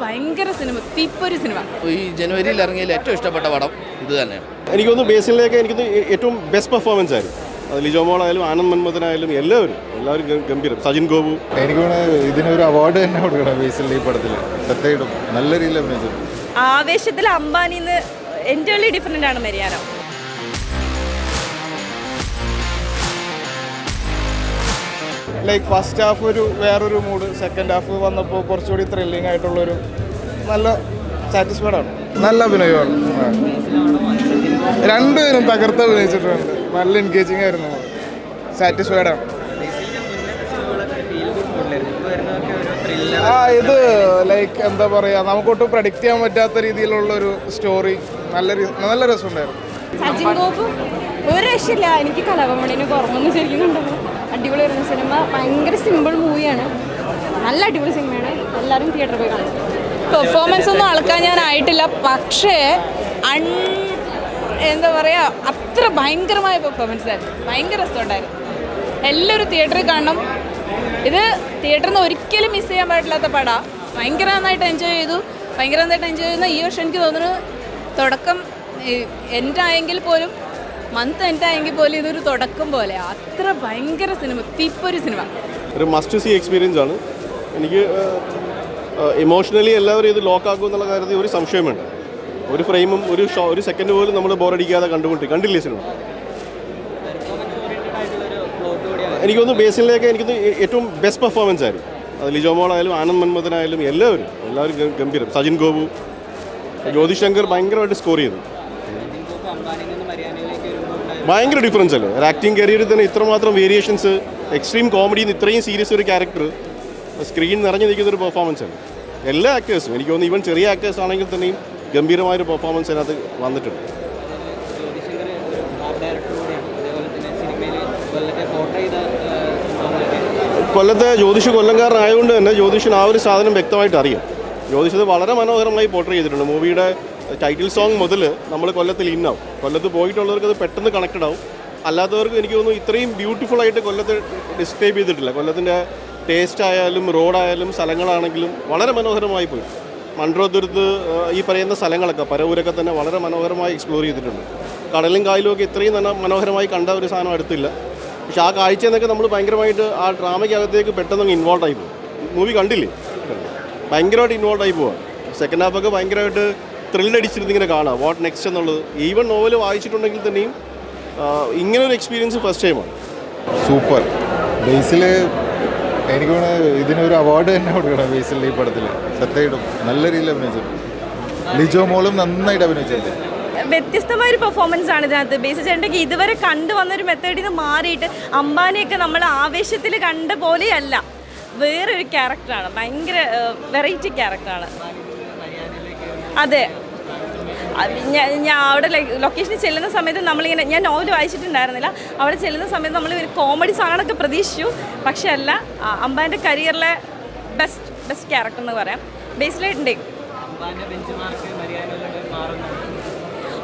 ഭയങ്കര സിനിമ, തീപ്പൊരി സിനിമ. ഈ ജനുവരിയിൽ ഇറങ്ങിയതിൽ ഏറ്റവും ഇഷ്ടപ്പെട്ട പടം ഇത് തന്നെയാണ്. എനിക്കൊന്ന് ബേസിലേക്ക് ഏറ്റവും ബെസ്റ്റ് പെർഫോമൻസ് ആയിരുന്നു. അത് ലിജോ മോളായാലും ആനന്ദ് മന്മഥനായാലും എല്ലാവരും ഗംഭീരം. സജിൻ ഗോപു എനിക്ക് ഇതിനൊരു അവാർഡ് തന്നെ കൊടുക്കണം. ബേസിൽ ഈ പടത്തിൽ സത്യമായിട്ടും നല്ല രീതിയിൽ അഭിനയിച്ചു. ആവേശത്തിൽ അംബാനിന്ന് എൻ്റർലി ഡിഫറെൻ്റ് ആണ് മരിയാനോ. ലൈക്ക് ഫസ്റ്റ് ഹാഫ് ഒരു വേറൊരു മൂഡ്, സെക്കൻഡ് ഹാഫ് വന്നപ്പോൾ കുറച്ചുകൂടി ത്രില്ലിംഗ് ആയിട്ടുള്ളൊരു നല്ല സാറ്റിസ്ഫൈഡ് ആണ്. നല്ല അഭിനയമാണ്. രണ്ടുപേരും തകർത്ത് അഭിനയിച്ചിട്ടുണ്ട്. നല്ല എൻഗേജിങ് ആയിരുന്നു. സാറ്റിസ്ഫൈഡ് ആണ്. ഇത് ലൈക്ക് എന്താ പറയുക, നമുക്കൊട്ടും പ്രഡിക്റ്റ് ചെയ്യാൻ പറ്റാത്ത രീതിയിലുള്ളൊരു സ്റ്റോറി. നല്ല രസമുണ്ടായിരുന്നു. സജിൻ ഗോപു ഒരു രക്ഷയില്ല. എനിക്ക് കലാഭവമണിന് കുറവൊന്നും ശരിക്കും കണ്ടപ്പോൾ അടിപൊളിയായിരുന്നു സിനിമ. ഭയങ്കര സിമ്പിൾ മൂവിയാണ്. നല്ല അടിപൊളി സിനിമയാണ്. എല്ലാവരും തിയേറ്ററിൽ പോയി കാണും. പെർഫോമൻസ് ഒന്നും അളക്കാൻ ഞാനായിട്ടില്ല, പക്ഷേ എന്താ പറയുക, അത്ര ഭയങ്കരമായ പെർഫോമൻസ് ആയിരുന്നു. ഭയങ്കര രസമുണ്ടായിരുന്നു. എല്ലാവരും തിയേറ്ററിൽ കാണണം. ഇത് തിയേറ്ററിൽ നിന്ന് ഒരിക്കലും മിസ് ചെയ്യാൻ പാടില്ലാത്ത പടമാണ്. ഭയങ്കര നന്നായിട്ട് എൻജോയ് ചെയ്തു. ചെയ്യുന്ന ഈ വർഷം എനിക്ക് തോന്നുന്നു തുടക്കം എൻഡായെങ്കിൽ പോലും ഇതൊരു തുടക്കം പോലെ അത്ര ഭയങ്കര സിനിമ, തീപ്പൊരി സിനിമ. ഒരു മസ്റ്റ് സീ എക്സ്പീരിയൻസ് ആണ്. എനിക്ക് ഇമോഷണലി എല്ലാവരും ഇത് ലോക്കാക്കും എന്നുള്ള കാര്യത്തിൽ ഒരു സംശയം വേണ്ട. ഒരു ഫ്രെയിമും ഒരു സെക്കൻഡ് പോലും നമ്മൾ ബോറടിക്കാതെ കണ്ടില്ലേ സിനിമ. എനിക്കൊന്ന് ബേസിലേക്ക് ഏറ്റവും ബെസ്റ്റ് പെർഫോമൻസ് ആയിരുന്നു. അത് ലിജോ മോളായാലും ആനന്ദ് മന്മഥനായാലും എല്ലാവരും ഗംഭീരം. സജിൻ ഗോപു, ജ്യോതി ശങ്കർ ഭയങ്കരമായിട്ട് സ്കോർ ചെയ്തു. ഭയങ്കര ഡിഫറൻസ് അല്ലേ ഒരു ആക്ടിങ് കരിയറിൽ തന്നെ ഇത്രമാത്രം വേരിയേഷൻസ്. എക്സ്ട്രീം കോമഡിയിൽ നിന്ന് ഇത്രയും സീരിയസ് ഒരു ക്യാരക്ടർ സ്ക്രീൻ നിറഞ്ഞു നിൽക്കുന്നൊരു പെർഫോമൻസ് ആണ്. എല്ലാ ആക്ടേഴ്സും എനിക്ക് തോന്നുന്നു, ഈവൻ ചെറിയ ആക്ടേഴ്സ് ആണെങ്കിൽ തന്നെയും ഗംഭീരമായൊരു പെർഫോമൻസ് അതിനകത്ത് വന്നിട്ടുണ്ട്. കൊല്ലത്തെ ജ്യോതിഷ് കൊല്ലംകാരനായതുകൊണ്ട് തന്നെ ജ്യോതിഷിന് ആ ഒരു സാധനം വ്യക്തമായിട്ട് അറിയാം. ജ്യോതിഷത് വളരെ മനോഹരമായി പോർട്രേ ചെയ്തിട്ടുണ്ട്. മൂവിയുടെ ടൈറ്റിൽ സോങ് മുതൽ നമ്മൾ കൊല്ലത്തിൽ ഇന്നാവും. കൊല്ലത്ത് പോയിട്ടുള്ളവർക്ക് അത് പെട്ടെന്ന് കണക്റ്റഡ് ആവും. അല്ലാത്തവർക്ക് എനിക്ക് തോന്നുന്നു ഇത്രയും ബ്യൂട്ടിഫുൾ ആയിട്ട് കൊല്ലത്തെ ഡിസ്ക്രൈബ് ചെയ്തിട്ടില്ല. കൊല്ലത്തിൻ്റെ ടേസ്റ്റ് ആയാലും റോഡായാലും സ്ഥലങ്ങളാണെങ്കിലും വളരെ മനോഹരമായി പോയി. മൺട്രോത്തുരുത്ത് ഈ പറയുന്ന സ്ഥലങ്ങളൊക്കെ പരവൂരൊക്കെ തന്നെ വളരെ മനോഹരമായി എക്സ്പ്ലോർ ചെയ്തിട്ടുണ്ട്. കടലും കായലും ഒക്കെ ഇത്രയും തന്നെ മനോഹരമായി കണ്ട ഒരു സാധനം അടുത്തില്ല. പക്ഷെ ആ കാഴ്ച എന്നൊക്കെ നമ്മൾ ഭയങ്കരമായിട്ട് ആ ഡ്രാമയ്ക്കകത്തേക്ക് പെട്ടെന്ന് ഇൻവോൾവ് ആയി പോകും. മൂവി കണ്ടില്ലേ, ഭയങ്കരമായിട്ട് ഇൻവോൾവ് ആയി പോവാം. സെക്കൻഡ് ഹാഫൊക്കെ ഭയങ്കരമായിട്ട് ത്രില്ലടിച്ചിരുന്നിങ്ങനെ കാണാം വാട്ട് നെക്സ്റ്റ് എന്നുള്ളത്. ഈവൻ നോവൽ വായിച്ചിട്ടുണ്ടെങ്കിൽ തന്നെയും ഇങ്ങനൊരു എക്സ്പീരിയൻസ് ഫസ്റ്റ് ടൈമാണ്. സൂപ്പർ. ബേസിൽ എനിക്ക് ഇതിനൊരു അവാർഡ് തന്നെ കൊടുക്കണം. ബേസിൽ ഈ പടത്തിൽ സത്യമായിട്ടും നല്ല രീതിയിൽ അഭിനയിച്ചിട്ടുണ്ട്. ലിജോ മോളും നന്നായിട്ട് അഭിനയിച്ചിട്ടുണ്ട്. വ്യത്യസ്തമായൊരു പെർഫോമൻസ് ആണ് ഇതിനകത്ത്. ബേസിൽ ചേട്ടൻ്റെ ഇതുവരെ കണ്ടുവന്നൊരു മെത്തേഡിൽ നിന്ന് മാറിയിട്ട് അംബാനിയൊക്കെ നമ്മൾ ആവേശത്തിൽ കണ്ട പോലെയല്ല, വേറൊരു ക്യാരക്ടറാണ്. ഭയങ്കര വെറൈറ്റി ക്യാരക്ടറാണ്. അതെ, ഞാൻ അവിടെ ലൊക്കേഷനിൽ ചെല്ലുന്ന സമയത്ത് നമ്മളിങ്ങനെ, ഞാൻ നോവൽ വായിച്ചിട്ടുണ്ടായിരുന്നില്ല, അവിടെ ചെല്ലുന്ന സമയത്ത് നമ്മൾ ഒരു കോമഡി സാധനമൊക്കെ പ്രതീക്ഷിച്ചു. പക്ഷെ അല്ല, അംബാൻ്റെ കരിയറിലെ ബെസ്റ്റ് ക്യാരക്ടർ എന്ന് പറയാം. ബേസിലായിട്ടുണ്ട്.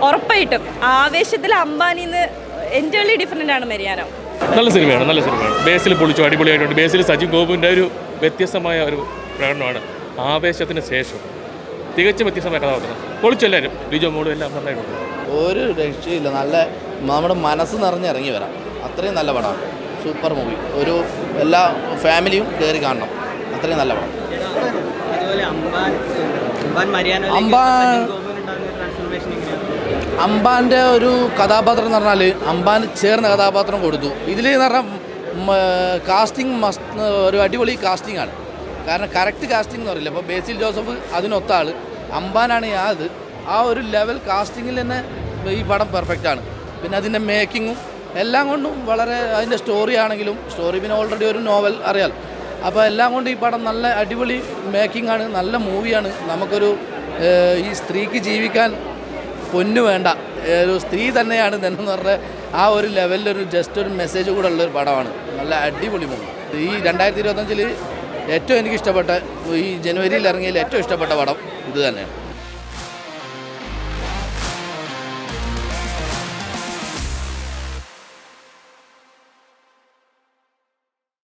ഉറപ്പായിട്ടും ആവേശത്തിൽ അംബാനിന്ന് എൻ്റർലി ഡിഫറെൻ്റ് ആണ് മരിയാനോ. നല്ല സിനിമയാണ്. ബേസിൽ പൊളിച്ചു, അടിപൊളിയായിട്ടുണ്ട്. ബേസിൽ സജിൻ ഗോപുവിൻ്റെ ഒരു വ്യത്യസ്തമായ ഒരു പ്രകടനമാണ്. ആവേശത്തിന് ശേഷം തികച്ചും വ്യത്യസ്തമായ കഥാപാത്രം. പൊളിച്ചു എല്ലാവരും, ലിജോ മോളും എല്ലാം നന്നായിട്ടുണ്ട്. ഒരു രക്ഷയില്ല. നല്ല നമ്മുടെ മനസ്സ് നിറഞ്ഞിറങ്ങി വരാം. അത്രയും നല്ല പടമാണ്. Super movie. ഒരു എല്ലാ ഫാമിലിയും കയറി കാണണം. അത്രയും നല്ല പടം. അംബാൻ്റെ ഒരു കഥാപാത്രം എന്ന് പറഞ്ഞാൽ അംബാൻ ചേർന്ന കഥാപാത്രം കൊടുത്തു. ഇതിൽ എന്ന് പറഞ്ഞാൽ കാസ്റ്റിംഗ് ഒരു അടിപൊളി കാസ്റ്റിംഗ് ആണ്. കാരണം കറക്റ്റ് കാസ്റ്റിംഗ് എന്ന് പറയില്ല. ഇപ്പോൾ ബേസിൽ ജോസഫ് അതിനൊത്ത ആൾ, അംബാനാണ് ആ ഒരു ലെവൽ കാസ്റ്റിങ്ങിൽ തന്നെ ഈ പടം പെർഫെക്റ്റാണ്. പിന്നെ അതിൻ്റെ മേക്കിങ്ങും എല്ലാം കൊണ്ടും വളരെ, അതിൻ്റെ സ്റ്റോറി ആണെങ്കിലും പിന്നെ ഓൾറെഡി ഒരു നോവൽ അറിയാം. അപ്പോൾ എല്ലാം കൊണ്ടും ഈ പടം നല്ല അടിപൊളി മേക്കിംഗ് ആണ്. നല്ല മൂവിയാണ്. നമുക്കൊരു ഈ സ്ത്രീക്ക് ജീവിക്കാൻ പൊന്നു വേണ്ട, ഒരു സ്ത്രീ തന്നെയാണ് എന്ന് പറഞ്ഞ ആ ഒരു ലെവലിലൊരു ജസ്റ്റ് ഒരു മെസ്സേജ് കൂടെ ഉള്ളൊരു പടമാണ്. നല്ല അടിപൊളി മൂവി. ഈ 2025 ഏറ്റവും എനിക്കിഷ്ടപ്പെട്ട, ഈ ജനുവരിയിൽ ഇറങ്ങിയതിൽ ഏറ്റവും ഇഷ്ടപ്പെട്ട പടം ഇത് തന്നെയാണ്.